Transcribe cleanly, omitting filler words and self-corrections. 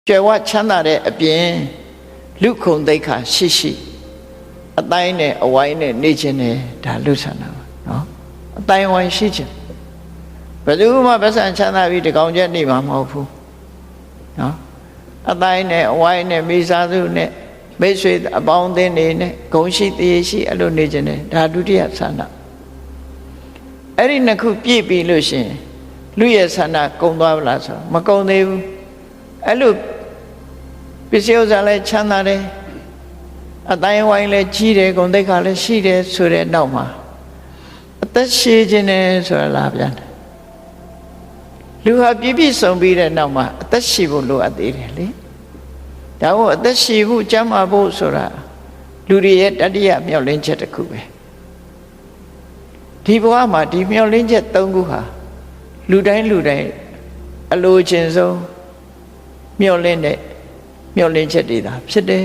ကြွယ်ဝချမ်းသာတဲ့အပြင်လူခုံသိက္ခာရှိရှိအတိုင်းနဲ့အဝိုင်းနဲ့နေခြင်းနဲ့ဒါလူဆန္ဒပါနော်အတိုင်းဝိုင်းရှိခြင်းဘယ်သူမှပတ်စံချမ်းသာပြီးတကောင်ကျက်နေမှာမဟုတ်ဘူးနော်အတိုင်းနဲ့အဝိုင်းနဲ့မိသားစုနဲ့မိတ်ဆွေအပေါင်းအသင်းတွေနဲ့ဂုဏ်ရှိတည်ရှိအဲ့လိုနေခြင်းနဲ့ဒါဒုတိယဆန္ဒအဲ့ဒီနှစ်ခုပြည့်ပြီလို့ရှိရင်လူရဲ့ဆန္ဒကုံသွားဗလားဆိုတော့မကုံသေးဘူးအဲ့လိုပစ္စည်းဥစ္စာလည်းချမ်းသာတယ်အတိုင်းဝိုင်းလည်းကြီးတယ်ဂုဏ်သိက္ခာလည်းရှိတယ်ဆိုတဲ့နောက်မှာအသက်ရှည်ခြင်းနဲ့ဆိုတာလာပြန်တယ်လူဟာပြည့်ပြည့်စုံပြီးတဲ့နောက်မှာအသက်ရှည်ဖို့လိုအပ်သေးတယ်လေဒါကိုအသက်ရှည်ဖို့ကျမ်းမာဖို့ဆိုတာလူတွေရဲ့တတိယမျှော်လင့်ချက်တစ်ခုပဲဒီဘဝမှာဒီမျှော်လင့်ချက်၃ခုဟာလူတိုင်းအလိုချင်ဆုံးမျှော်လင့်တဲ့မျှော်လင့်ချက်တွေသာဖြစ်တယ်